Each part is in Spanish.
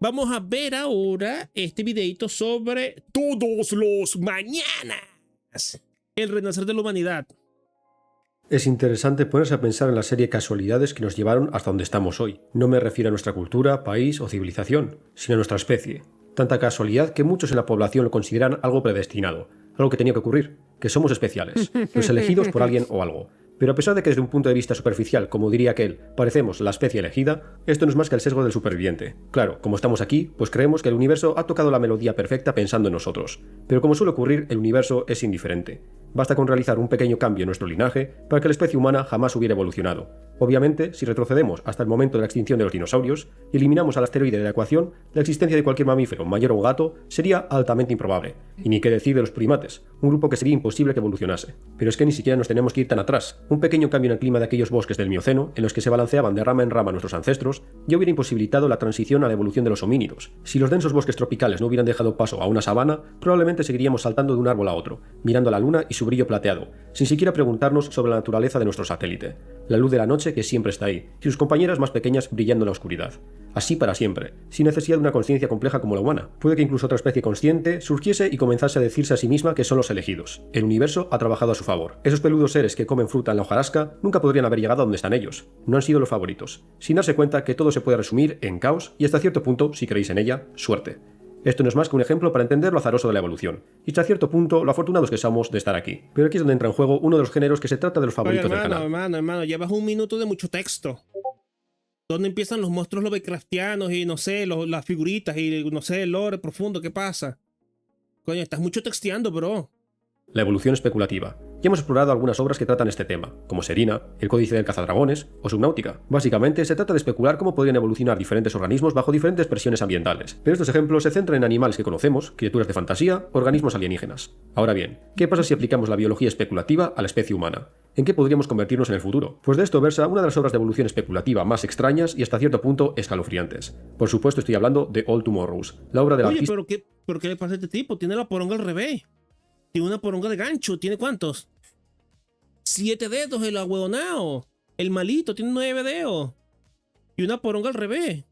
Vamos a ver ahora este videito sobre todos los mañanas. El renacer de la humanidad. Es interesante ponerse a pensar en la serie de casualidades que nos llevaron hasta donde estamos hoy. No me refiero a nuestra cultura, país o civilización, sino a nuestra especie. Tanta casualidad que muchos en la población lo consideran algo predestinado, algo que tenía que ocurrir, que somos especiales, los elegidos por alguien o algo. Pero a pesar de que desde un punto de vista superficial, como diría aquel, parecemos la especie elegida, esto no es más que el sesgo del superviviente. Claro, como estamos aquí, pues creemos que el universo ha tocado la melodía perfecta pensando en nosotros. Pero como suele ocurrir, el universo es indiferente. Basta con realizar un pequeño cambio en nuestro linaje para que la especie humana jamás hubiera evolucionado. Obviamente, si retrocedemos hasta el momento de la extinción de los dinosaurios y eliminamos al asteroide de la ecuación, la existencia de cualquier mamífero, mayor o gato, sería altamente improbable. Y ni qué decir de los primates, un grupo que sería imposible que evolucionase. Pero es que ni siquiera nos tenemos que ir tan atrás. Un pequeño cambio en el clima de aquellos bosques del Mioceno, en los que se balanceaban de rama en rama nuestros ancestros, ya hubiera imposibilitado la transición a la evolución de los homínidos. Si los densos bosques tropicales no hubieran dejado paso a una sabana, probablemente seguiríamos saltando de un árbol a otro, mirando a la luna y su brillo plateado, sin siquiera preguntarnos sobre la naturaleza de nuestro satélite. La luz de la noche que siempre está ahí, y sus compañeras más pequeñas brillando en la oscuridad. Así para siempre, sin necesidad de una conciencia compleja como la humana. Puede que incluso otra especie consciente surgiese y comenzase a decirse a sí misma que son los elegidos. El universo ha trabajado a su favor. Esos peludos seres que comen fruta en la hojarasca nunca podrían haber llegado a donde están ellos. No han sido los favoritos. Sin darse cuenta que todo se puede resumir en caos y hasta cierto punto, si creéis en ella, suerte. Esto no es más que un ejemplo para entender lo azaroso de la evolución, y hasta cierto punto lo afortunados que somos de estar aquí. Pero aquí es donde entra en juego uno de los géneros que se trata de los favoritos del canal. Hermano, llevas un minuto de mucho texto. ¿Dónde empiezan los monstruos Lovecraftianos y no sé, las figuritas y no sé, el lore profundo? ¿Qué pasa? Coño, estás mucho texteando, bro. La evolución especulativa. Ya hemos explorado algunas obras que tratan este tema, como Serina, El Códice del Cazadragones o Subnáutica. Básicamente, se trata de especular cómo podrían evolucionar diferentes organismos bajo diferentes presiones ambientales. Pero estos ejemplos se centran en animales que conocemos, criaturas de fantasía, organismos alienígenas. Ahora bien, ¿qué pasa si aplicamos la biología especulativa a la especie humana? ¿En qué podríamos convertirnos en el futuro? Pues de esto versa una de las obras de evolución especulativa más extrañas y hasta cierto punto escalofriantes. Por supuesto estoy hablando de All Tomorrows, la obra del artista... Oye, ¿pero qué le pasa a este tipo? Tiene la poronga al revés. Tiene una poronga de gancho. ¿Tiene cuántos? 7 dedos el ahueonao. El malito tiene 9 dedos. Y una poronga al revés.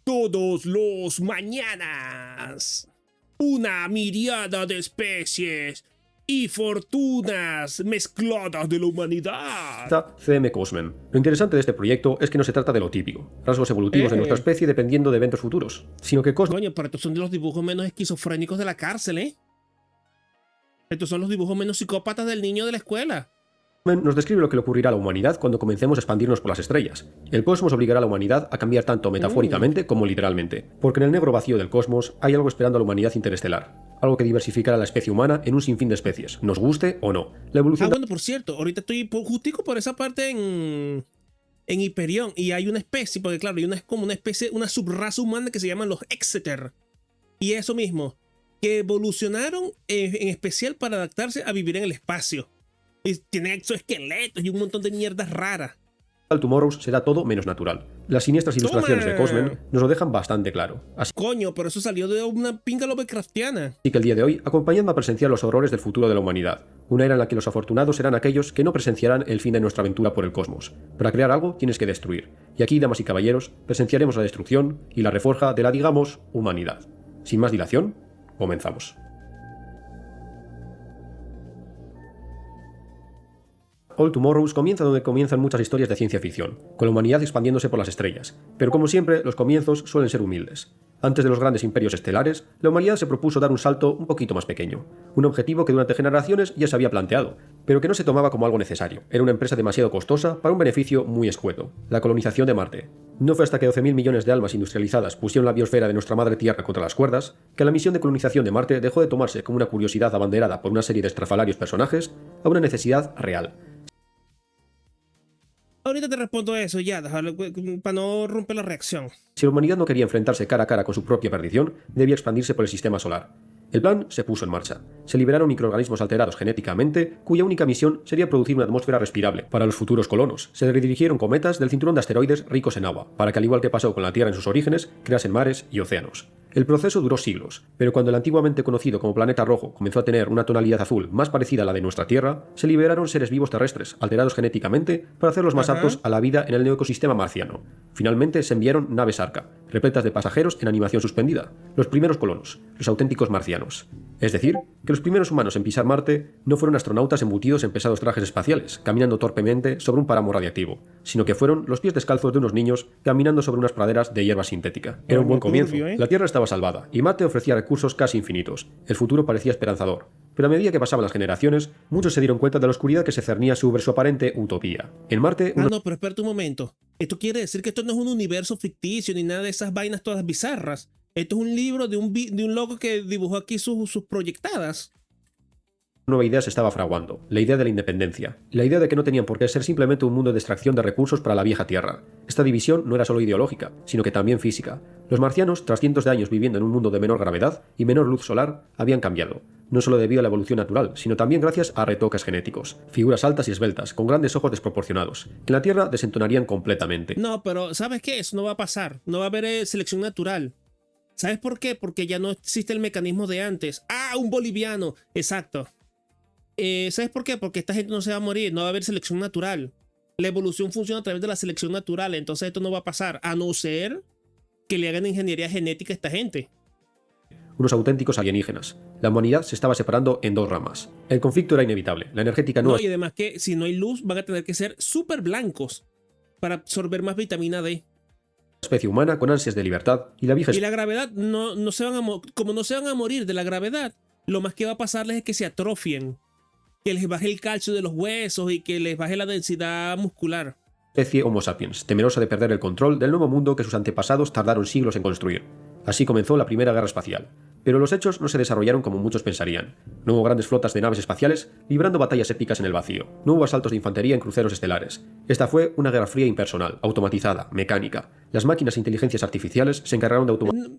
Todos los mañanas. Una miriada de especies y fortunas mezcladas de la humanidad. C.M. Cosmen. Lo interesante de este proyecto es que no se trata de lo típico, rasgos evolutivos de nuestra especie dependiendo de eventos futuros, sino que Cosmen... Coño, pero estos son de los dibujos menos esquizofrénicos de la cárcel, ¿eh? Estos son los dibujos menos psicópatas del niño de la escuela. Nos describe lo que le ocurrirá a la humanidad cuando comencemos a expandirnos por las estrellas. El cosmos obligará a la humanidad a cambiar tanto metafóricamente como literalmente, porque en el negro vacío del cosmos hay algo esperando a la humanidad interestelar. Algo que diversificará a la especie humana en un sinfín de especies, nos guste o no. La evolución... bueno, por cierto, ahorita estoy justico por esa parte en Hyperion, y hay una especie, porque claro, hay como una especie, una subraza humana que se llaman los Exeter. Y eso mismo, que evolucionaron en especial para adaptarse a vivir en el espacio. Y tienen exoesqueletos y un montón de mierdas raras. All Tomorrows será todo menos natural. Las siniestras ilustraciones de Cosmen nos lo dejan bastante claro. Coño, pero eso salió de una pinga Lovecraftiana. Así que el día de hoy, acompañando a presenciar los horrores del futuro de la humanidad. Una era en la que los afortunados serán aquellos que no presenciarán el fin de nuestra aventura por el cosmos. Para crear algo tienes que destruir. Y aquí, damas y caballeros, presenciaremos la destrucción y la reforja de la, digamos, humanidad. Sin más dilación, comenzamos. All Tomorrows comienza donde comienzan muchas historias de ciencia ficción, con la humanidad expandiéndose por las estrellas, pero como siempre, los comienzos suelen ser humildes. Antes de los grandes imperios estelares, la humanidad se propuso dar un salto un poquito más pequeño, un objetivo que durante generaciones ya se había planteado, pero que no se tomaba como algo necesario. Era una empresa demasiado costosa para un beneficio muy escueto: la colonización de Marte. No fue hasta que 12.000 millones de almas industrializadas pusieron la biosfera de nuestra madre Tierra contra las cuerdas, que la misión de colonización de Marte dejó de tomarse como una curiosidad abanderada por una serie de estrafalarios personajes a una necesidad real. Ahorita te respondo eso, ya, para no romper la reacción. Si la humanidad no quería enfrentarse cara a cara con su propia perdición, debía expandirse por el sistema solar. El plan se puso en marcha. Se liberaron microorganismos alterados genéticamente, cuya única misión sería producir una atmósfera respirable para los futuros colonos. Se redirigieron cometas del cinturón de asteroides ricos en agua, para que, al igual que pasó con la Tierra en sus orígenes, creasen mares y océanos. El proceso duró siglos, pero cuando el antiguamente conocido como planeta rojo comenzó a tener una tonalidad azul más parecida a la de nuestra Tierra, se liberaron seres vivos terrestres, alterados genéticamente, para hacerlos más aptos a la vida en el neoecosistema marciano. Finalmente se enviaron naves Arca, repletas de pasajeros en animación suspendida, los primeros colonos, los auténticos marcianos. Es decir, que los primeros humanos en pisar Marte no fueron astronautas embutidos en pesados trajes espaciales, caminando torpemente sobre un páramo radiactivo, sino que fueron los pies descalzos de unos niños caminando sobre unas praderas de hierba sintética. Era un buen comienzo. La Tierra estaba salvada, y Marte ofrecía recursos casi infinitos. El futuro parecía esperanzador. Pero a medida que pasaban las generaciones, muchos se dieron cuenta de la oscuridad que se cernía sobre su aparente utopía. En Marte... No, pero espérate un momento. Esto quiere decir que esto no es un universo ficticio ni nada de esas vainas todas bizarras. Esto es un libro de un loco que dibujó aquí sus proyectadas. Una nueva idea se estaba fraguando, la idea de la independencia, la idea de que no tenían por qué ser simplemente un mundo de extracción de recursos para la vieja Tierra. Esta división no era solo ideológica, sino que también física. Los marcianos, tras cientos de años viviendo en un mundo de menor gravedad y menor luz solar, habían cambiado, no solo debido a la evolución natural, sino también gracias a retoques genéticos, figuras altas y esbeltas, con grandes ojos desproporcionados, que en la Tierra desentonarían completamente. No, pero ¿sabes qué? Eso no va a pasar, no va a haber selección natural. ¿Sabes por qué? Porque ya no existe el mecanismo de antes. ¡Ah, un boliviano! Exacto. ¿Sabes por qué? Porque esta gente no se va a morir, no va a haber selección natural. La evolución funciona a través de la selección natural, entonces esto no va a pasar, a no ser que le hagan ingeniería genética a esta gente. Unos auténticos alienígenas. La humanidad se estaba separando en dos ramas. El conflicto era inevitable, la energética no... Y además que si no hay luz van a tener que ser súper blancos para absorber más vitamina D. Especie humana con ansias de libertad y la vieja... Y la gravedad, no se van a como no se van a morir de la gravedad, lo más que va a pasarles es que se atrofien, que les baje el calcio de los huesos y que les baje la densidad muscular. Especie Homo sapiens, temerosa de perder el control del nuevo mundo que sus antepasados tardaron siglos en construir. Así comenzó la primera guerra espacial. Pero los hechos no se desarrollaron como muchos pensarían. No hubo grandes flotas de naves espaciales librando batallas épicas en el vacío. No hubo asaltos de infantería en cruceros estelares. Esta fue una guerra fría impersonal, automatizada, mecánica. Las máquinas e inteligencias artificiales se encargaron de automatizar...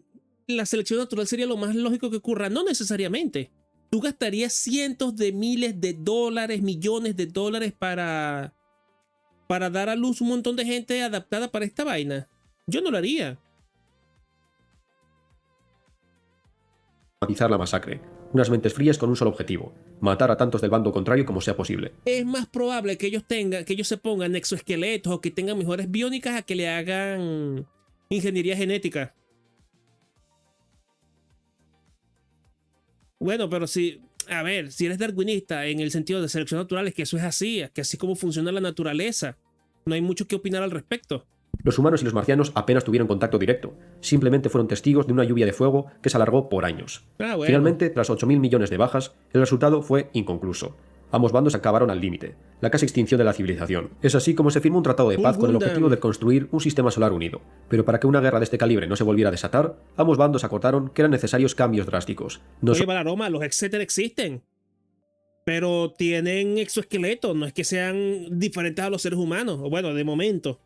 La selección natural sería lo más lógico que ocurra, no necesariamente. Tú gastarías cientos de miles de dólares, millones de dólares para dar a luz un montón de gente adaptada para esta vaina. Yo no lo haría. La masacre. Unas mentes frías con un solo objetivo: matar a tantos del bando contrario como sea posible. Es más probable que ellos se pongan exoesqueletos o que tengan mejores biónicas a que le hagan ingeniería genética. Bueno, pero si eres darwinista en el sentido de selección natural, es que eso es así, que así como funciona la naturaleza. No hay mucho que opinar al respecto. Los humanos y los marcianos apenas tuvieron contacto directo. Simplemente fueron testigos de una lluvia de fuego que se alargó por años. Bueno. Finalmente, tras 8.000 millones de bajas, el resultado fue inconcluso. Ambos bandos acabaron al límite, la casi extinción de la civilización. Es así como se firmó un tratado de paz con el objetivo de construir un sistema solar unido. Pero para que una guerra de este calibre no se volviera a desatar, ambos bandos acordaron que eran necesarios cambios drásticos. Oye, Balaroma, los Exeter existen, pero tienen exoesqueletos, no es que sean diferentes a los seres humanos, o bueno, de momento.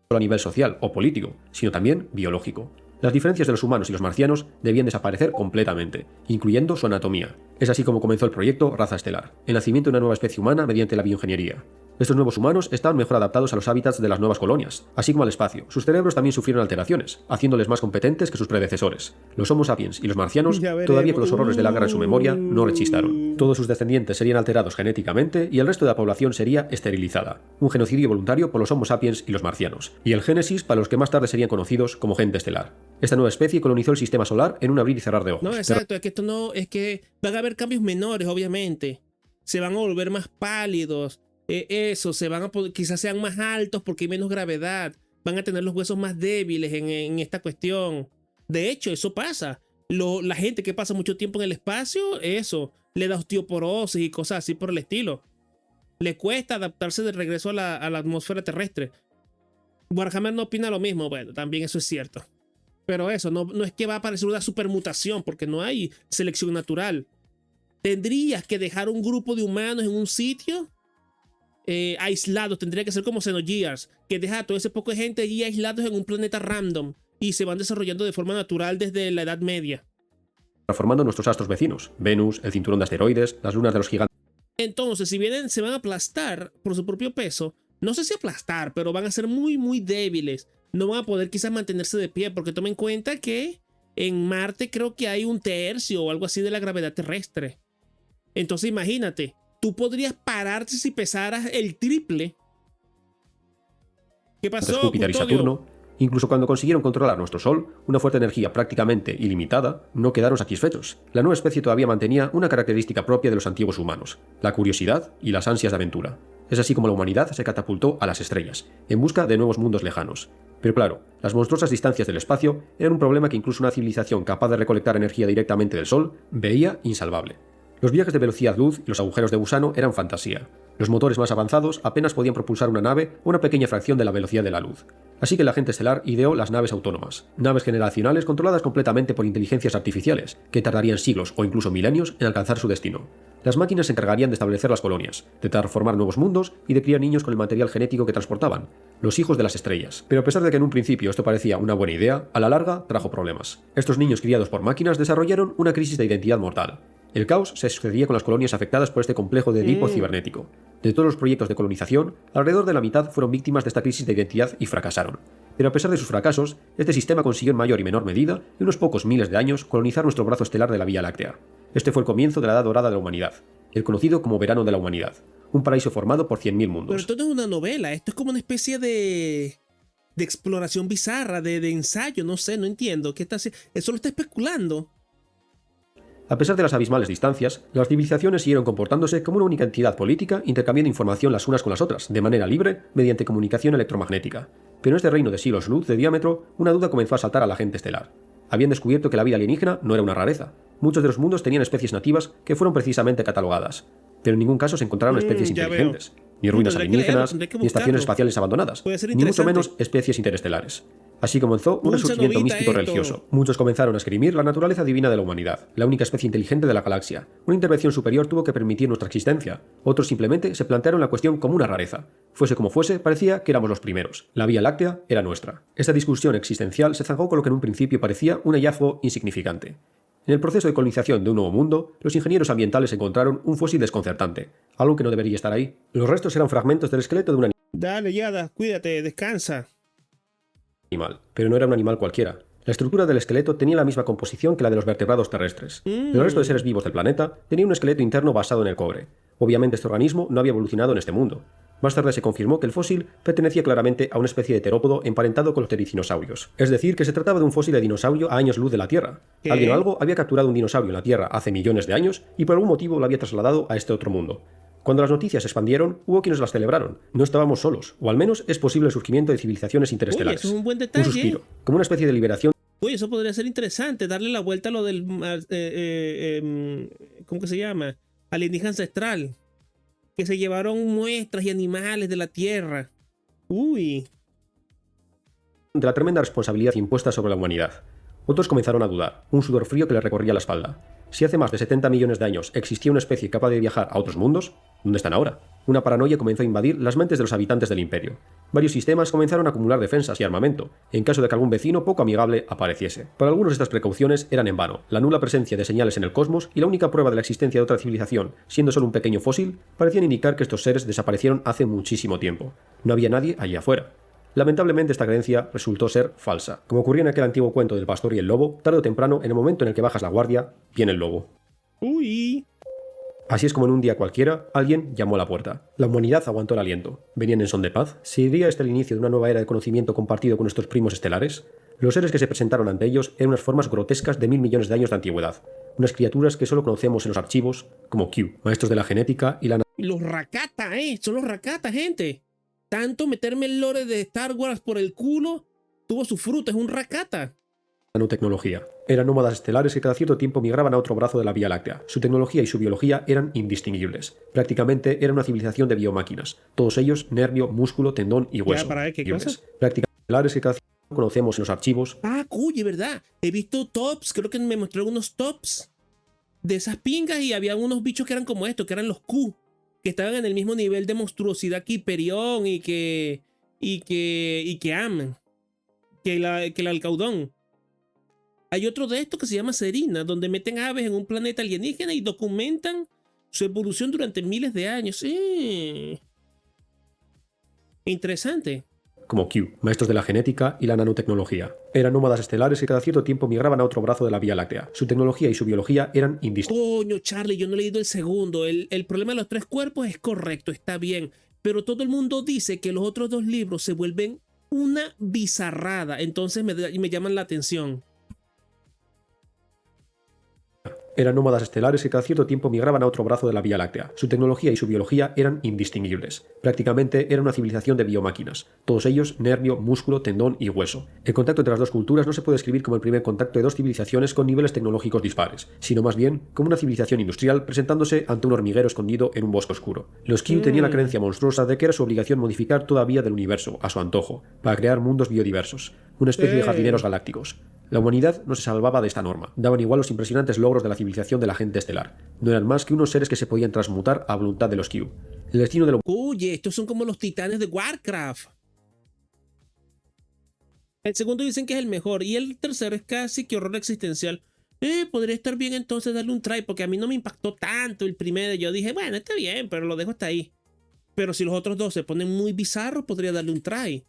Solo a nivel social o político, sino también biológico. Las diferencias de los humanos y los marcianos debían desaparecer completamente, incluyendo su anatomía. Es así como comenzó el proyecto Raza Estelar, el nacimiento de una nueva especie humana mediante la bioingeniería. Estos nuevos humanos estaban mejor adaptados a los hábitats de las nuevas colonias, así como al espacio. Sus cerebros también sufrieron alteraciones, haciéndoles más competentes que sus predecesores. Los Homo sapiens y los marcianos, todavía con los horrores de la guerra en su memoria, no rechistaron. Todos sus descendientes serían alterados genéticamente y el resto de la población sería esterilizada. Un genocidio voluntario por los Homo sapiens y los marcianos. Y el Génesis para los que más tarde serían conocidos como gente estelar. Esta nueva especie colonizó el sistema solar en un abrir y cerrar de ojos. No, exacto, es que van a haber cambios menores, obviamente. Se van a volver más pálidos. Se van a quizás sean más altos porque hay menos gravedad. Van a tener los huesos más débiles en esta cuestión. De hecho, eso pasa. La gente que pasa mucho tiempo en el espacio, eso, le da osteoporosis y cosas así por el estilo. Le cuesta adaptarse de regreso a la atmósfera terrestre. Warhammer no opina lo mismo. Bueno, también eso es cierto. Pero eso, no es que va a aparecer una supermutación porque no hay selección natural. Tendrías que dejar un grupo de humanos en un sitio aislados. Tendría que ser como Xenogears, que deja a todo ese poco de gente allí aislados en un planeta random y se van desarrollando de forma natural desde la Edad Media. Formando nuestros astros vecinos, Venus, el cinturón de asteroides, las lunas de los gigantes. Entonces, si bien se van a aplastar por su propio peso, no sé si aplastar, pero van a ser muy, muy débiles. No van a poder quizás mantenerse de pie, porque toma en cuenta que En Marte creo que hay un tercio o algo así de la gravedad terrestre. Entonces imagínate, tú podrías pararte si pesaras el triple. ¿Qué pasó, Júpiter y Custodio? Saturno, incluso cuando consiguieron controlar nuestro Sol, una fuerte energía prácticamente ilimitada, no quedaron satisfechos. La nueva especie todavía mantenía una característica propia de los antiguos humanos, la curiosidad y las ansias de aventura. Es así como la humanidad se catapultó a las estrellas, en busca de nuevos mundos lejanos. Pero claro, las monstruosas distancias del espacio eran un problema que incluso una civilización capaz de recolectar energía directamente del Sol veía insalvable. Los viajes de velocidad luz y los agujeros de gusano eran fantasía. Los motores más avanzados apenas podían propulsar una nave a una pequeña fracción de la velocidad de la luz. Así que la gente estelar ideó las naves autónomas, naves generacionales controladas completamente por inteligencias artificiales, que tardarían siglos o incluso milenios en alcanzar su destino. Las máquinas se encargarían de establecer las colonias, de transformar nuevos mundos y de criar niños con el material genético que transportaban, los hijos de las estrellas. Pero a pesar de que en un principio esto parecía una buena idea, a la larga trajo problemas. Estos niños criados por máquinas desarrollaron una crisis de identidad mortal. El caos se sucedía con las colonias afectadas por este complejo de Edipo cibernético. De todos los proyectos de colonización, alrededor de la mitad fueron víctimas de esta crisis de identidad y fracasaron. Pero a pesar de sus fracasos, este sistema consiguió en mayor y menor medida, en unos pocos miles de años, colonizar nuestro brazo estelar de la Vía Láctea. Este fue el comienzo de la Edad Dorada de la Humanidad, el conocido como Verano de la Humanidad, un paraíso formado por 100.000 mundos. Pero esto no es una novela, esto es como una especie de exploración bizarra, de ensayo, no sé, no entiendo. ¿Qué está haciendo? Eso lo está especulando. A pesar de las abismales distancias, las civilizaciones siguieron comportándose como una única entidad política, intercambiando información las unas con las otras, de manera libre, mediante comunicación electromagnética. Pero en este reino de siglos luz de diámetro, una duda comenzó a saltar a la gente estelar. Habían descubierto que la vida alienígena no era una rareza. Muchos de los mundos tenían especies nativas que fueron precisamente catalogadas. Pero en ningún caso se encontraron especies inteligentes, ni ruinas alienígenas, ni estaciones espaciales abandonadas, ni mucho menos especies interestelares. Así comenzó un resurgimiento místico religioso. Muchos comenzaron a esgrimir la naturaleza divina de la humanidad, la única especie inteligente de la galaxia. Una intervención superior tuvo que permitir nuestra existencia. Otros simplemente se plantearon la cuestión como una rareza. Fuese como fuese, parecía que éramos los primeros. La Vía Láctea era nuestra. Esta discusión existencial se zanjó con lo que en un principio parecía un hallazgo insignificante. En el proceso de colonización de un nuevo mundo, los ingenieros ambientales encontraron un fósil desconcertante, algo que no debería estar ahí. Los restos eran fragmentos del esqueleto de un Dale, Yada, cuídate, descansa. animal, pero no era un animal cualquiera. La estructura del esqueleto tenía la misma composición que la de los vertebrados terrestres. El resto de seres vivos del planeta tenía un esqueleto interno basado en el cobre. Obviamente este organismo no había evolucionado en este mundo. Más tarde se confirmó que el fósil pertenecía claramente a una especie de terópodo emparentado con los ptericinosaurios. Es decir, que se trataba de un fósil de dinosaurio a años luz de la Tierra. ¿Qué? Alguien o algo había capturado un dinosaurio en la Tierra hace millones de años y por algún motivo lo había trasladado a este otro mundo. Cuando las noticias se expandieron, hubo quienes las celebraron. No estábamos solos, o al menos es posible el surgimiento de civilizaciones interestelares. Oye, eso es un buen detalle. Un suspiro, como una especie de liberación. Oye, eso podría ser interesante, darle la vuelta a lo del... ¿cómo que se llama? Alienígena ancestral. Que se llevaron muestras y animales de la Tierra. Uy. De la tremenda responsabilidad impuesta sobre la humanidad. Otros comenzaron a dudar, un sudor frío que les recorría la espalda. Si hace más de 70 millones de años existía una especie capaz de viajar a otros mundos, ¿dónde están ahora? Una paranoia comenzó a invadir las mentes de los habitantes del imperio. Varios sistemas comenzaron a acumular defensas y armamento, en caso de que algún vecino poco amigable apareciese. Para algunos estas precauciones eran en vano. La nula presencia de señales en el cosmos y la única prueba de la existencia de otra civilización, siendo solo un pequeño fósil, parecían indicar que estos seres desaparecieron hace muchísimo tiempo. No había nadie allí afuera. Lamentablemente esta creencia resultó ser falsa. Como ocurría en aquel antiguo cuento del pastor y el lobo, tarde o temprano, en el momento en el que bajas la guardia, viene el lobo. Uy. Así es como en un día cualquiera, alguien llamó a la puerta. La humanidad aguantó el aliento. ¿Venían en son de paz? ¿Sería este el inicio de una nueva era de conocimiento compartido con nuestros primos estelares? Los seres que se presentaron ante ellos eran unas formas grotescas de 1000 millones de años de antigüedad. Unas criaturas que solo conocemos en los archivos como Q, maestros de la genética y la Los Rakata, son los Rakata, gente. Tanto meterme el lore de Star Wars por el culo tuvo su fruto, es un Rakata. nanotecnología. Eran nómadas estelares que cada cierto tiempo migraban a otro brazo de la Vía Láctea. Su tecnología y su biología eran indistinguibles. Prácticamente era una civilización de biomáquinas. Todos ellos nervio, músculo, tendón y hueso. ¿Para qué cosa? Prácticamente estelares que cada cierto tiempo conocemos en los archivos. Ah, cuye, ¿verdad? He visto tops, creo que me mostraron unos tops de esas pingas y había unos bichos que eran como estos, que eran los Q, que estaban en el mismo nivel de monstruosidad que Hyperion y que Am, que el Alcaudón. Hay otro de estos que se llama Serina, donde meten aves en un planeta alienígena y documentan su evolución durante miles de años. Interesante. como Q, maestros de la genética y la nanotecnología. Eran nómadas estelares que cada cierto tiempo migraban a otro brazo de la Vía Láctea. Su tecnología y su biología eran indistinguibles. Coño, Charlie, yo no he leído el segundo. El problema de los tres cuerpos es correcto, está bien. Pero todo el mundo dice que los otros dos libros se vuelven una bizarrada. Entonces me llaman la atención. Eran nómadas estelares que cada cierto tiempo migraban a otro brazo de la Vía Láctea. Su tecnología y su biología eran indistinguibles. Prácticamente era una civilización de biomáquinas. Todos ellos nervio, músculo, tendón y hueso. El contacto entre las dos culturas no se puede describir como el primer contacto de dos civilizaciones con niveles tecnológicos dispares, sino más bien como una civilización industrial presentándose ante un hormiguero escondido en un bosque oscuro. Los Q tenían la creencia monstruosa de que era su obligación modificar toda vía del universo, a su antojo, para crear mundos biodiversos, una especie de jardineros galácticos. La humanidad no se salvaba de esta norma. Daban igual los impresionantes logros de la civilización de la gente estelar. No eran más que unos seres que se podían transmutar a voluntad de los Q. El destino de la Oye, estos son como los titanes de Warcraft. El segundo dicen que es el mejor y el tercero es casi que horror existencial. Podría estar bien entonces darle un try porque a mí no me impactó tanto el primero. Yo dije, bueno, está bien, pero lo dejo hasta ahí. Pero si los otros dos se ponen muy bizarros, podría darle un try.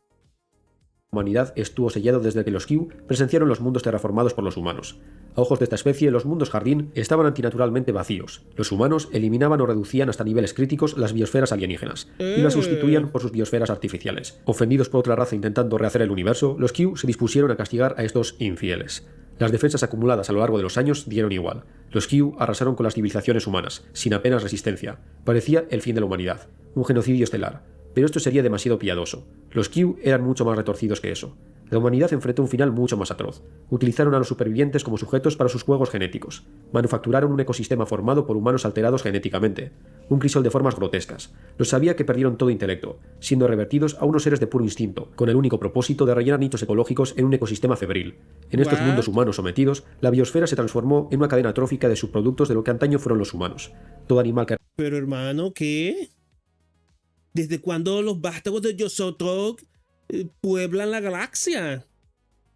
humanidad estuvo sellado desde que los Q presenciaron los mundos terraformados por los humanos. A ojos de esta especie, los mundos jardín estaban antinaturalmente vacíos. Los humanos eliminaban o reducían hasta niveles críticos las biosferas alienígenas y las sustituían por sus biosferas artificiales. Ofendidos por otra raza intentando rehacer el universo, los Q se dispusieron a castigar a estos infieles. Las defensas acumuladas a lo largo de los años dieron igual. Los Q arrasaron con las civilizaciones humanas, sin apenas resistencia. Parecía el fin de la humanidad, un genocidio estelar. Pero esto sería demasiado piadoso. Los Q eran mucho más retorcidos que eso. La humanidad enfrentó un final mucho más atroz. Utilizaron a los supervivientes como sujetos para sus juegos genéticos. Manufacturaron un ecosistema formado por humanos alterados genéticamente. Un crisol de formas grotescas. Los sabía que perdieron todo intelecto, siendo revertidos a unos seres de puro instinto, con el único propósito de rellenar nichos ecológicos en un ecosistema febril. En estos mundos humanos sometidos, la biosfera se transformó en una cadena trófica de subproductos de lo que antaño fueron los humanos. Todo animal que... Pero hermano, ¿qué? ¿Desde cuándo los vástagos de Yosotok pueblan la galaxia?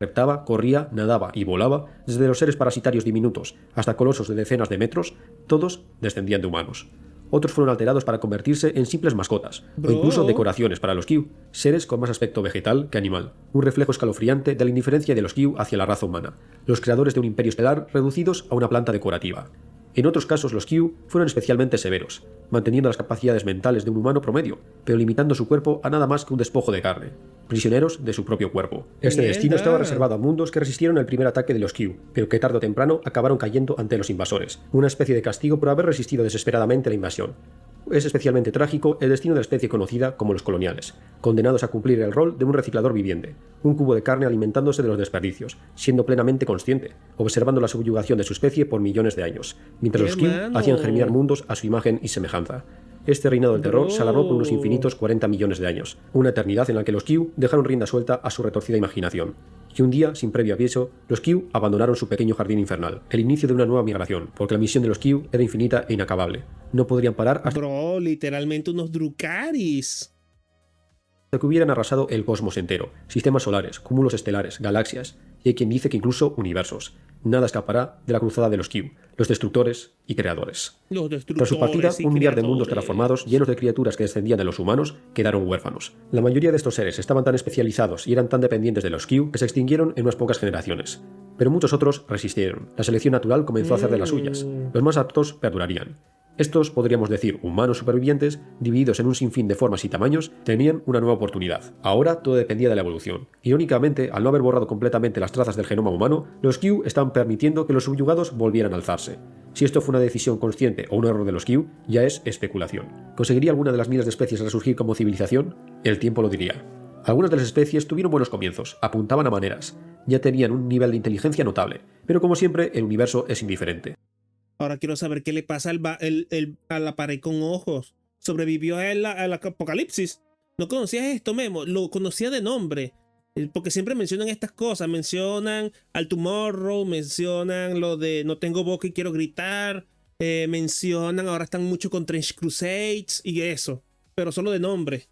Reptaba, corría, nadaba y volaba, desde los seres parasitarios diminutos hasta colosos de decenas de metros, todos descendían de humanos. Otros fueron alterados para convertirse en simples mascotas, o incluso decoraciones para los Q, seres con más aspecto vegetal que animal, un reflejo escalofriante de la indiferencia de los Q hacia la raza humana, los creadores de un imperio estelar reducidos a una planta decorativa. En otros casos los Q fueron especialmente severos, manteniendo las capacidades mentales de un humano promedio, pero limitando su cuerpo a nada más que un despojo de carne, prisioneros de su propio cuerpo. Este destino estaba reservado a mundos que resistieron el primer ataque de los Q, pero que tarde o temprano acabaron cayendo ante los invasores, una especie de castigo por haber resistido desesperadamente la invasión. Es especialmente trágico el destino de la especie conocida como los coloniales, condenados a cumplir el rol de un reciclador viviente, un cubo de carne alimentándose de los desperdicios, siendo plenamente consciente, observando la subyugación de su especie por millones de años, mientras los Q hacían germinar mundos a su imagen y semejanza. Este reinado del terror se alargó por unos infinitos 40 millones de años, una eternidad en la que los Q dejaron rienda suelta a su retorcida imaginación. Y un día, sin previo aviso, los Q abandonaron su pequeño jardín infernal, el inicio de una nueva migración, porque la misión de los Q era infinita e inacabable. No podrían parar hasta literalmente unos Drukaris. que hubieran arrasado el cosmos entero, sistemas solares, cúmulos estelares, galaxias, y hay quien dice que incluso universos. Nada escapará de la cruzada de los Q, los destructores y creadores. Tras su partida, un millar de mundos terraformados, llenos de criaturas que descendían de los humanos, quedaron huérfanos. La mayoría de estos seres estaban tan especializados y eran tan dependientes de los Q que se extinguieron en unas pocas generaciones. Pero muchos otros resistieron. La selección natural comenzó a hacer de las suyas. Los más aptos perdurarían. Estos, podríamos decir, humanos supervivientes, divididos en un sinfín de formas y tamaños, tenían una nueva oportunidad. Ahora todo dependía de la evolución. Irónicamente, al no haber borrado completamente las trazas del genoma humano, los Q estaban permitiendo que los subyugados volvieran a alzarse. Si esto fue una decisión consciente o un error de los Q, ya es especulación. ¿Conseguiría alguna de las miles de especies resurgir como civilización? El tiempo lo diría. Algunas de las especies tuvieron buenos comienzos, apuntaban a maneras, ya tenían un nivel de inteligencia notable, pero como siempre, el universo es indiferente. Ahora quiero saber qué le pasa a la pared con ojos. Sobrevivió al apocalipsis. ¿No conocías esto, Memo? Lo conocía de nombre. Porque siempre mencionan estas cosas. Mencionan al Tomorrow, mencionan lo de no tengo boca y quiero gritar. Mencionan, ahora están mucho con Trench Crusades y eso. Pero solo de nombre.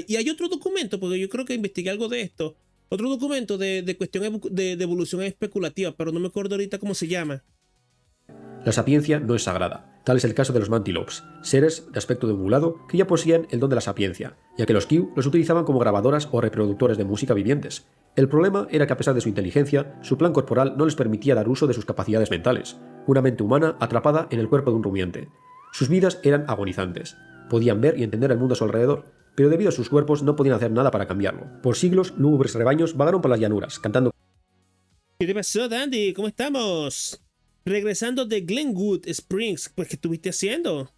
Y hay otro documento, porque yo creo que investigué algo de esto. Otro documento de cuestión de evolución especulativa, pero no me acuerdo ahorita cómo se llama. La sapiencia no es sagrada. Tal es el caso de los Mantilopes, seres de aspecto de ungulado que ya poseían el don de la sapiencia, ya que los Q los utilizaban como grabadoras o reproductores de música vivientes. El problema era que a pesar de su inteligencia, su plan corporal no les permitía dar uso de sus capacidades mentales, una mente humana atrapada en el cuerpo de un rumiante. Sus vidas eran agonizantes. Podían ver y entender el mundo a su alrededor, pero debido a sus cuerpos no podían hacer nada para cambiarlo. Por siglos, lúgubres rebaños vagaron por las llanuras, cantando. ¿Qué te pasó, Dandy? ¿Cómo estamos? Regresando de Glenwood Springs, pues ¿qué estuviste haciendo?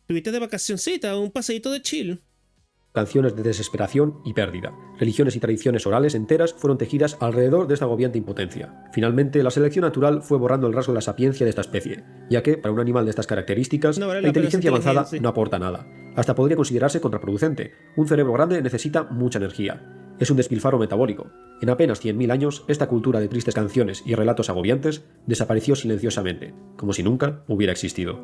¿Estuviste de vacacioncita, un paseíto de chill? Canciones de desesperación y pérdida. Religiones y tradiciones orales enteras fueron tejidas alrededor de esta agobiante impotencia. Finalmente, la selección natural fue borrando el rasgo de la sapiencia de esta especie, ya que, para un animal de estas características, No vale la la pena inteligencia esa avanzada inteligencia. no aporta nada. Hasta podría considerarse contraproducente. Un cerebro grande necesita mucha energía. Es un despilfarro metabólico. En apenas 100.000 años, esta cultura de tristes canciones y relatos agobiantes desapareció silenciosamente, como si nunca hubiera existido.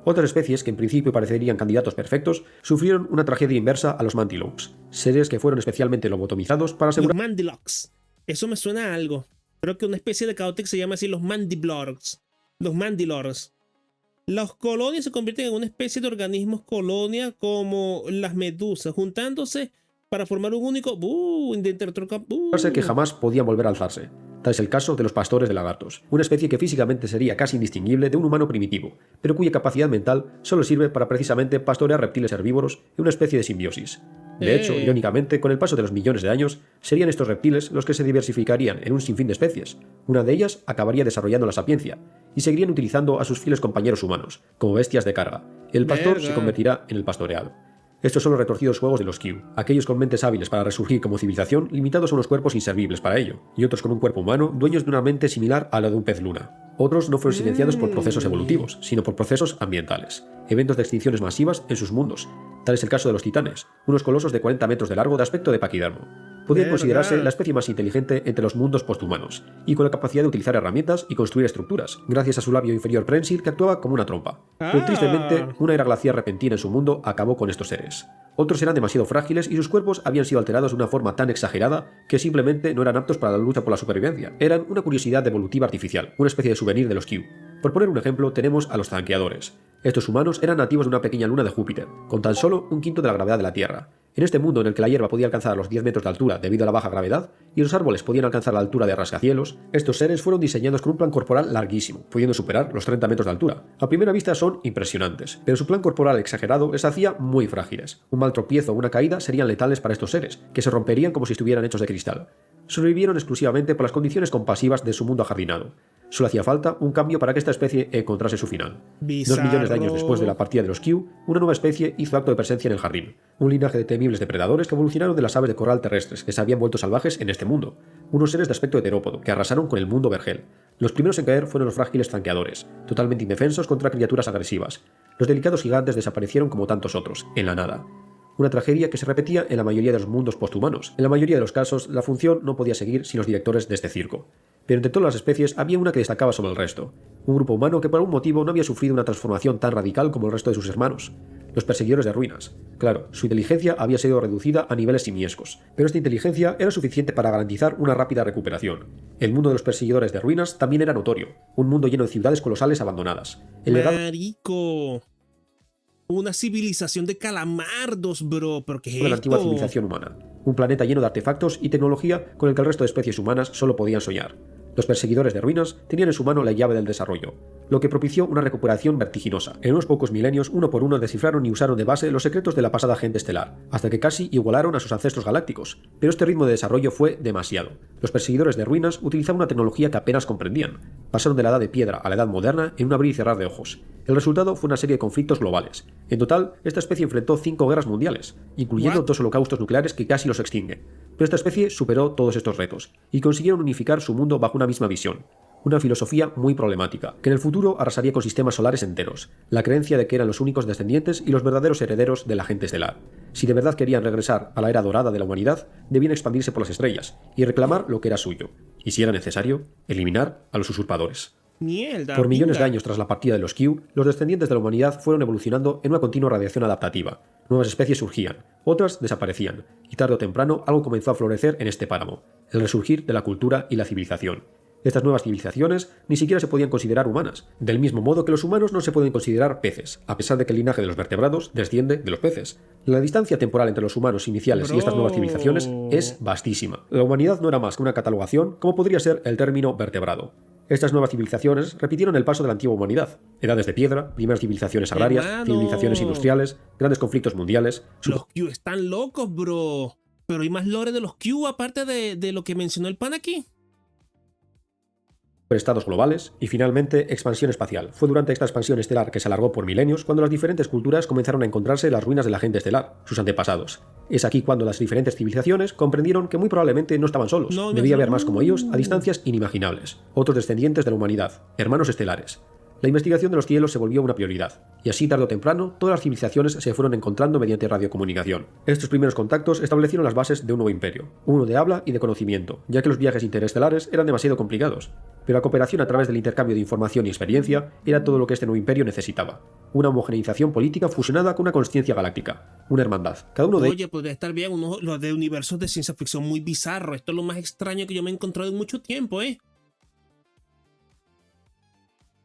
Otras especies que en principio parecerían candidatos perfectos sufrieron una tragedia inversa a los Mantilopes, seres que fueron especialmente lobotomizados para Los asegurar Mandilocks. Eso me suena a algo. Creo que una especie de Chaotix se llama así los Mandiblorgs. Los Mandilors. Los colonias se convierten en una especie de organismos colonia como las medusas, juntándose para formar un único que jamás podían volver a alzarse. Tal es el caso de los pastores de lagartos, una especie que físicamente sería casi indistinguible de un humano primitivo, pero cuya capacidad mental solo sirve para precisamente pastorear reptiles herbívoros en una especie de simbiosis. De hecho, irónicamente, con el paso de los millones de años, serían estos reptiles los que se diversificarían en un sinfín de especies. Una de ellas acabaría desarrollando la sapiencia, y seguirían utilizando a sus fieles compañeros humanos, como bestias de carga. El pastor se convertirá en el pastoreado. Estos son los retorcidos juegos de los Q, aquellos con mentes hábiles para resurgir como civilización, limitados a unos cuerpos inservibles para ello, y otros con un cuerpo humano, dueños de una mente similar a la de un pez luna. Otros no fueron silenciados por procesos evolutivos, sino por procesos ambientales, eventos de extinciones masivas en sus mundos. Tal es el caso de los titanes, unos colosos de 40 metros de largo de aspecto de paquidermo. Podrían considerarse la especie más inteligente entre los mundos posthumanos, y con la capacidad de utilizar herramientas y construir estructuras, gracias a su labio inferior prensil que actuaba como una trompa. Pero tristemente, una era glaciar repentina en su mundo acabó con estos seres. Otros eran demasiado frágiles y sus cuerpos habían sido alterados de una forma tan exagerada que simplemente no eran aptos para la lucha por la supervivencia. Eran una curiosidad evolutiva artificial, una especie de souvenir de los Q. Por poner un ejemplo, tenemos a los zanqueadores. Estos humanos eran nativos de una pequeña luna de Júpiter, con tan solo un quinto de la gravedad de la Tierra. En este mundo en el que la hierba podía alcanzar los 10 metros de altura debido a la baja gravedad, y los árboles podían alcanzar la altura de rascacielos, estos seres fueron diseñados con un plan corporal larguísimo, pudiendo superar los 30 metros de altura. A primera vista son impresionantes, pero su plan corporal exagerado les hacía muy frágiles. Un mal tropiezo o una caída serían letales para estos seres, que se romperían como si estuvieran hechos de cristal. Sobrevivieron exclusivamente por las condiciones compasivas de su mundo ajardinado. Solo hacía falta un cambio para que esta especie encontrase su final. Bizarro. 2 millones de años después de la partida de los Q, una nueva especie hizo acto de presencia en el jardín. Un linaje de temibles depredadores que evolucionaron de las aves de corral terrestres que se habían vuelto salvajes en este mundo. Unos seres de aspecto heterópodo que arrasaron con el mundo vergel. Los primeros en caer fueron los frágiles zanqueadores, totalmente indefensos contra criaturas agresivas. Los delicados gigantes desaparecieron como tantos otros, en la nada. Una tragedia que se repetía en la mayoría de los mundos posthumanos. En la mayoría de los casos, la función no podía seguir sin los directores de este circo. Pero entre todas las especies había una que destacaba sobre el resto. Un grupo humano que por algún motivo no había sufrido una transformación tan radical como el resto de sus hermanos. Los perseguidores de ruinas. Claro, su inteligencia había sido reducida a niveles simiescos, pero esta inteligencia era suficiente para garantizar una rápida recuperación. El mundo de los perseguidores de ruinas también era notorio, un mundo lleno de ciudades colosales abandonadas. El legado Marico. Una civilización de calamardos, bro. ¿Pero qué es de la antigua esto? civilización humana. Un planeta lleno de artefactos y tecnología con el que el resto de especies humanas solo podían soñar. Los perseguidores de ruinas tenían en su mano la llave del desarrollo, lo que propició una recuperación vertiginosa. En unos pocos milenios, uno por uno descifraron y usaron de base los secretos de la pasada gente estelar, hasta que casi igualaron a sus ancestros galácticos. Pero este ritmo de desarrollo fue demasiado. Los perseguidores de ruinas utilizaban una tecnología que apenas comprendían. Pasaron de la edad de piedra a la edad moderna en un abrir y cerrar de ojos. El resultado fue una serie de conflictos globales. En total, esta especie enfrentó 5 guerras mundiales, incluyendo 2 holocaustos nucleares que casi los extinguen. Pero esta especie superó todos estos retos, y consiguieron unificar su mundo bajo una misma visión. Una filosofía muy problemática, que en el futuro arrasaría con sistemas solares enteros, la creencia de que eran los únicos descendientes y los verdaderos herederos de la gente estelar. Si de verdad querían regresar a la era dorada de la humanidad, debían expandirse por las estrellas y reclamar lo que era suyo, y si era necesario, eliminar a los usurpadores. Mierda. Por millones de pinga. años tras la partida de los Q, los descendientes de la humanidad fueron evolucionando en una continua radiación adaptativa. Nuevas especies surgían, otras desaparecían, y tarde o temprano algo comenzó a florecer en este páramo, el resurgir de la cultura y la civilización. Estas nuevas civilizaciones ni siquiera se podían considerar humanas, del mismo modo que los humanos no se pueden considerar peces, a pesar de que el linaje de los vertebrados desciende de los peces. La distancia temporal entre los humanos iniciales y estas nuevas civilizaciones es vastísima. La humanidad no era más que una catalogación, como podría ser el término vertebrado. Estas nuevas civilizaciones repitieron el paso de la antigua humanidad. Edades de piedra, primeras civilizaciones agrarias, civilizaciones industriales, grandes conflictos mundiales. Los Q están locos, bro. Pero hay más lore de los Q aparte de lo que mencionó el pan aquí. Estados globales y finalmente expansión espacial. Fue durante esta expansión estelar que se alargó por milenios cuando las diferentes culturas comenzaron a encontrarse en las ruinas de la gente estelar, sus antepasados. Es aquí cuando las diferentes civilizaciones comprendieron que muy probablemente no estaban solos. Debía haber más como ellos a distancias inimaginables, otros descendientes de la humanidad, hermanos estelares. La investigación de los cielos se volvió una prioridad, y así tarde o temprano todas las civilizaciones se fueron encontrando mediante radiocomunicación. Estos primeros contactos establecieron las bases de un nuevo imperio, uno de habla y de conocimiento, ya que los viajes interestelares eran demasiado complicados. Pero la cooperación a través del intercambio de información y experiencia era todo lo que este nuevo imperio necesitaba. Una homogeneización política fusionada con una consciencia galáctica, una hermandad. Cada uno de Oye, podría estar bien los de universos de ciencia ficción muy bizarros. Esto es lo más extraño que yo me he encontrado en mucho tiempo,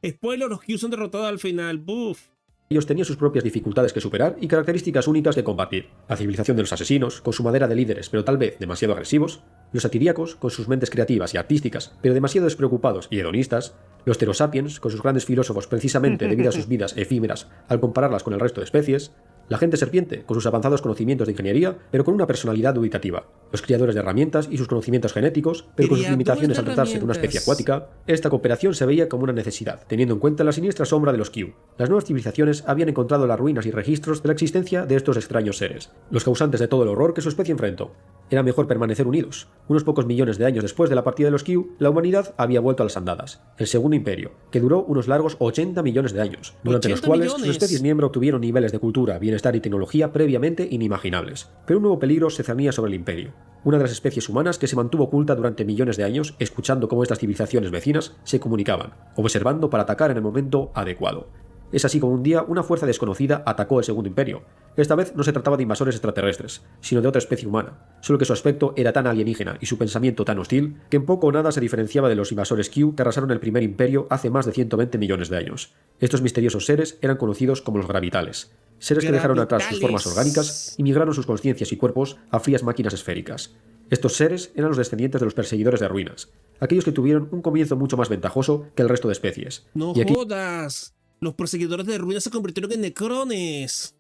Spoiler, los Q son derrotados al final. Buff. Ellos tenían sus propias dificultades que superar y características únicas que combatir. La civilización de los asesinos, con su madera de líderes pero tal vez demasiado agresivos. Los satiríacos, con sus mentes creativas y artísticas pero demasiado despreocupados y hedonistas. Los pterosapiens, con sus grandes filósofos precisamente debido a sus vidas efímeras al compararlas con el resto de especies. La gente serpiente, con sus avanzados conocimientos de ingeniería, pero con una personalidad dubitativa. Los criadores de herramientas y sus conocimientos genéticos, pero con sus limitaciones al tratarse de una especie acuática. Esta cooperación se veía como una necesidad, teniendo en cuenta la siniestra sombra de los Q. Las nuevas civilizaciones habían encontrado las ruinas y registros de la existencia de estos extraños seres, los causantes de todo el horror que su especie enfrentó. Era mejor permanecer unidos. Unos pocos millones de años después de la partida de los Q, la humanidad había vuelto a las andadas. El segundo imperio, que duró unos largos 80 millones de años, durante los cuales sus especies miembro obtuvieron niveles de cultura, bienestar y tecnología previamente inimaginables. Pero un nuevo peligro se cernía sobre el imperio. Una de las especies humanas que se mantuvo oculta durante millones de años, escuchando cómo estas civilizaciones vecinas se comunicaban, observando para atacar en el momento adecuado. Es así como un día una fuerza desconocida atacó el Segundo Imperio. Esta vez no se trataba de invasores extraterrestres, sino de otra especie humana, solo que su aspecto era tan alienígena y su pensamiento tan hostil que en poco o nada se diferenciaba de los invasores Q que arrasaron el Primer Imperio hace más de 120 millones de años. Estos misteriosos seres eran conocidos como los gravitales. Seres que dejaron atrás sus formas orgánicas y migraron sus conciencias y cuerpos a frías máquinas esféricas. Estos seres eran los descendientes de los perseguidores de ruinas, aquellos que tuvieron un comienzo mucho más ventajoso que el resto de especies. ¡No jodas! Los perseguidores de ruinas se convirtieron en necrones.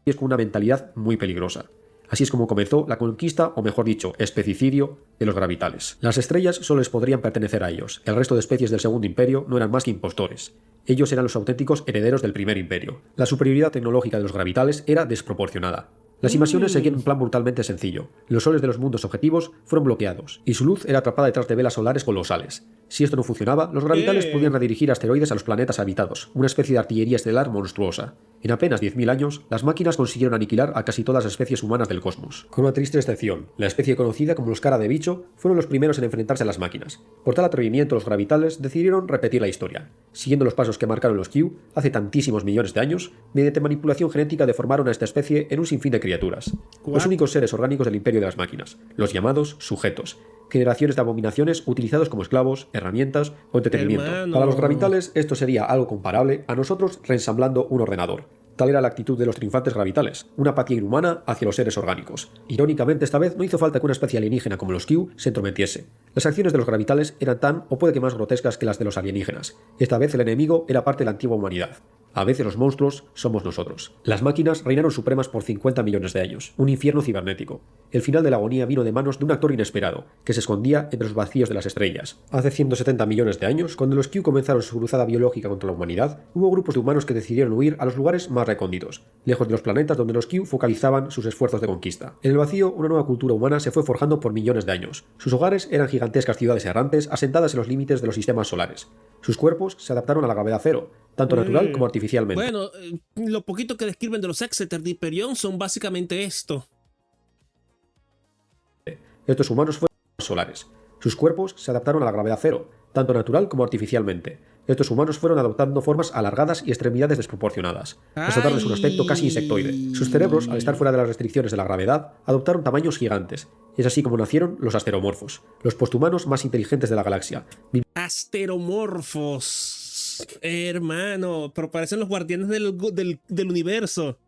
Es con una mentalidad muy peligrosa. Así es como comenzó la conquista, o mejor dicho, especicidio de los gravitales. Las estrellas solo les podrían pertenecer a ellos. El resto de especies del Segundo Imperio no eran más que impostores. Ellos eran los auténticos herederos del Primer Imperio. La superioridad tecnológica de los gravitales era desproporcionada. Las invasiones seguían un plan brutalmente sencillo. Los soles de los mundos objetivos fueron bloqueados, y su luz era atrapada detrás de velas solares colosales. Si esto no funcionaba, los gravitales podían redirigir asteroides a los planetas habitados, una especie de artillería estelar monstruosa. En apenas 10.000 años, las máquinas consiguieron aniquilar a casi todas las especies humanas del cosmos. Con una triste excepción, la especie conocida como los cara de bicho fueron los primeros en enfrentarse a las máquinas. Por tal atrevimiento, los gravitales decidieron repetir la historia. Siguiendo los pasos que marcaron los Q hace tantísimos millones de años, mediante manipulación genética deformaron a esta especie en un sinfín de criaturas. Los únicos seres orgánicos del imperio de las máquinas, los llamados sujetos. Generaciones de abominaciones utilizados como esclavos, herramientas o entretenimiento. Para los gravitales esto sería algo comparable a nosotros reensamblando un ordenador. Tal era la actitud de los triunfantes gravitales, una apatía inhumana hacia los seres orgánicos. Irónicamente, esta vez no hizo falta que una especie alienígena como los Q se entrometiese. Las acciones de los gravitales eran tan o puede que más grotescas que las de los alienígenas. Esta vez el enemigo era parte de la antigua humanidad. A veces los monstruos somos nosotros. Las máquinas reinaron supremas por 50 millones de años, un infierno cibernético. El final de la agonía vino de manos de un actor inesperado, que se escondía entre los vacíos de las estrellas. Hace 170 millones de años, cuando los Q comenzaron su cruzada biológica contra la humanidad, hubo grupos de humanos que decidieron huir a los lugares más recónditos, lejos de los planetas donde los Q focalizaban sus esfuerzos de conquista. En el vacío, una nueva cultura humana se fue forjando por millones de años. Sus hogares eran gigantescas ciudades errantes asentadas en los límites de los sistemas solares. Sus cuerpos se adaptaron a la gravedad cero, tanto natural como artificialmente. Bueno, lo poquito que describen de los Exeter de Hyperion son básicamente esto. Estos humanos fueron solares. Sus cuerpos se adaptaron a la gravedad cero, tanto natural como artificialmente. Estos humanos fueron adoptando formas alargadas y extremidades desproporcionadas, hasta darles un aspecto casi insectoide. Sus cerebros, al estar fuera de las restricciones de la gravedad, adoptaron tamaños gigantes. Es así como nacieron los asteromorfos, los posthumanos más inteligentes de la galaxia. Asteromorfos. Hermano, pero parecen los guardianes del universo.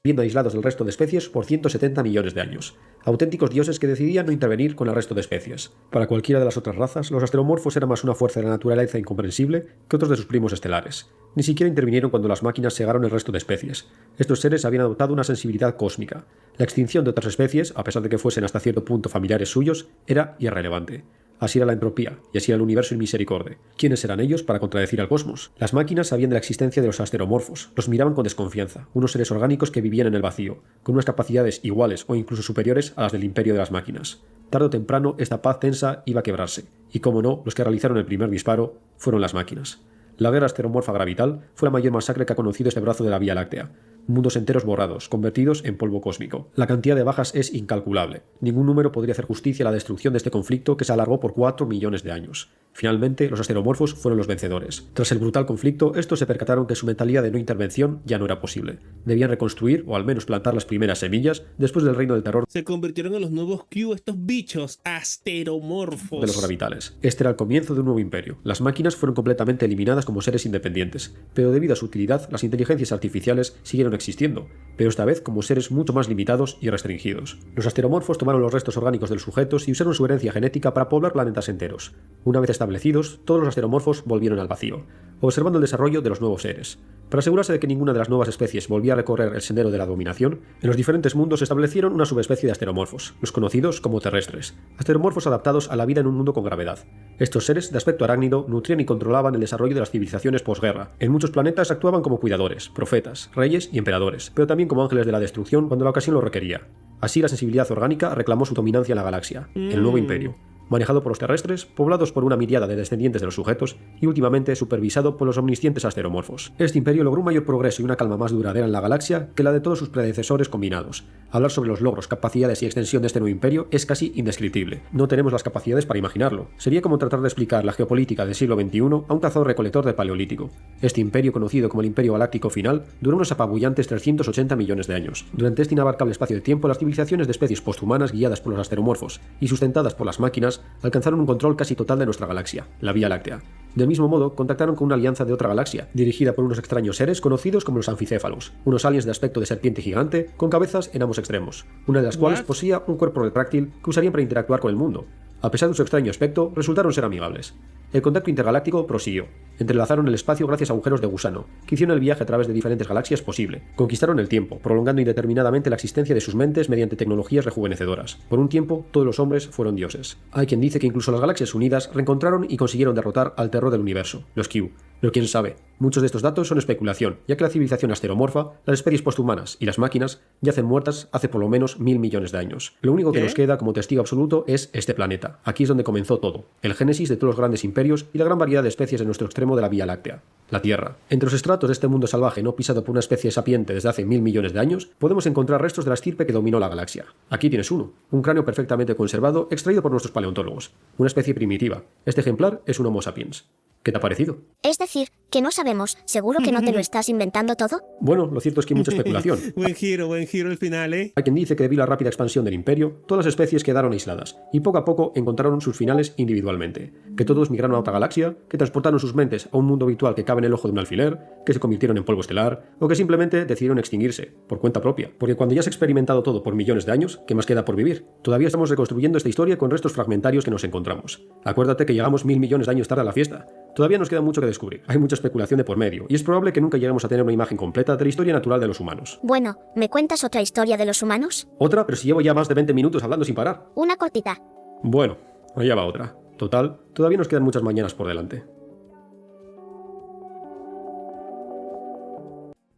Viendo aislados del resto de especies por 170 millones de años. Auténticos dioses que decidían no intervenir con el resto de especies. Para cualquiera de las otras razas, los asteromorfos eran más una fuerza de la naturaleza incomprensible que otros de sus primos estelares. Ni siquiera intervinieron cuando las máquinas cegaron el resto de especies. Estos seres habían adoptado una sensibilidad cósmica. La extinción de otras especies, a pesar de que fuesen hasta cierto punto familiares suyos, era irrelevante. Así era la entropía, y así era el universo inmisericorde. ¿Quiénes eran ellos para contradecir al cosmos? Las máquinas sabían de la existencia de los asteromorfos, los miraban con desconfianza, unos seres orgánicos que vivían en el vacío, con unas capacidades iguales o incluso superiores a las del imperio de las máquinas. Tarde o temprano esta paz tensa iba a quebrarse, y como no, los que realizaron el primer disparo fueron las máquinas. La guerra asteromorfa gravital fue la mayor masacre que ha conocido este brazo de la Vía Láctea. Mundos enteros borrados, convertidos en polvo cósmico. La cantidad de bajas es incalculable. Ningún número podría hacer justicia a la destrucción de este conflicto que se alargó por 4 millones de años. Finalmente, los asteromorfos fueron los vencedores. Tras el brutal conflicto, estos se percataron que su mentalidad de no intervención ya no era posible. Debían reconstruir, o al menos plantar las primeras semillas, después del reino del terror. Se convirtieron en los nuevos Q, estos bichos asteromorfos. De los gravitales. Este era el comienzo de un nuevo imperio. Las máquinas fueron completamente eliminadas como seres independientes, pero debido a su utilidad, las inteligencias artificiales siguieron existiendo, pero esta vez como seres mucho más limitados y restringidos. Los asteromorfos tomaron los restos orgánicos de los sujetos y usaron su herencia genética para poblar planetas enteros. Una vez establecidos, todos los asteromorfos volvieron al vacío, observando el desarrollo de los nuevos seres. Para asegurarse de que ninguna de las nuevas especies volvía a recorrer el sendero de la dominación, en los diferentes mundos se establecieron una subespecie de asteromorfos, los conocidos como terrestres, asteromorfos adaptados a la vida en un mundo con gravedad. Estos seres, de aspecto arácnido, nutrían y controlaban el desarrollo de las civilizaciones posguerra. En muchos planetas actuaban como cuidadores, profetas, reyes y emperadores, pero también como ángeles de la destrucción cuando la ocasión lo requería. Así la sensibilidad orgánica reclamó su dominancia en la galaxia, el nuevo imperio, manejado por los terrestres, poblados por una miríada de descendientes de los sujetos y últimamente supervisado por los omniscientes asteromorfos. Este imperio logró un mayor progreso y una calma más duradera en la galaxia que la de todos sus predecesores combinados. Hablar sobre los logros, capacidades y extensión de este nuevo imperio es casi indescriptible. No tenemos las capacidades para imaginarlo. Sería como tratar de explicar la geopolítica del siglo XXI a un cazador-recolector del Paleolítico. Este imperio, conocido como el Imperio Galáctico Final, duró unos apabullantes 380 millones de años. Durante este inabarcable espacio de tiempo, las civilizaciones de especies posthumanas guiadas por los asteromorfos y sustentadas por las máquinas alcanzaron un control casi total de nuestra galaxia, la Vía Láctea. Del mismo modo, contactaron con una alianza de otra galaxia, dirigida por unos extraños seres conocidos como los anficéfalos, unos aliens de aspecto de serpiente gigante con cabezas en ambos extremos, una de las cuales poseía un cuerpo retráctil que usarían para interactuar con el mundo. A pesar de su extraño aspecto, resultaron ser amigables. El contacto intergaláctico prosiguió. Entrelazaron el espacio gracias a agujeros de gusano, que hicieron el viaje a través de diferentes galaxias posible. Conquistaron el tiempo, prolongando indeterminadamente la existencia de sus mentes mediante tecnologías rejuvenecedoras. Por un tiempo, todos los hombres fueron dioses. Hay quien dice que incluso las galaxias unidas reencontraron y consiguieron derrotar al terror del universo, los Q. Pero quién sabe, muchos de estos datos son especulación, ya que la civilización asteromorfa, las especies posthumanas y las máquinas yacen muertas hace por lo menos 1000 millones de años. Lo único que nos queda como testigo absoluto es este planeta. Aquí es donde comenzó todo, el génesis de todos los grandes imperios y la gran variedad de especies en nuestro extremo de la Vía Láctea, la Tierra. Entre los estratos de este mundo salvaje no pisado por una especie sapiente desde hace 1000 millones de años, podemos encontrar restos de la estirpe que dominó la galaxia. Aquí tienes uno, un cráneo perfectamente conservado extraído por nuestros paleontólogos, una especie primitiva. Este ejemplar es un Homo sapiens. ¿Qué te ha parecido? Es decir, que no sabemos. ¿Seguro que no te lo estás inventando todo? Bueno, lo cierto es que hay mucha especulación. Buen giro al final, ¿eh? Hay quien dice que debido a la rápida expansión del imperio, todas las especies quedaron aisladas, y poco a poco encontraron sus finales individualmente. Que todos migraron a otra galaxia, que transportaron sus mentes a un mundo virtual que cabe en el ojo de un alfiler, que se convirtieron en polvo estelar, o que simplemente decidieron extinguirse, por cuenta propia. Porque cuando ya se ha experimentado todo por millones de años, ¿qué más queda por vivir? Todavía estamos reconstruyendo esta historia con restos fragmentarios que nos encontramos. Acuérdate que llegamos 1000 millones de años tarde a la fiesta. Todavía nos queda mucho que descubrir. Hay mucha especulación de por medio, y es probable que nunca lleguemos a tener una imagen completa de la historia natural de los humanos. Bueno, ¿me cuentas otra historia de los humanos? ¿Otra? Pero si llevo ya más de 20 minutos hablando sin parar. Una cortita. Bueno, allá va otra. Total, todavía nos quedan muchas mañanas por delante.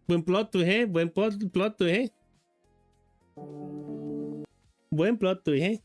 Buen plot twist, ¿eh? Buen plot twist, ¿eh? Buen plot twist, ¿eh?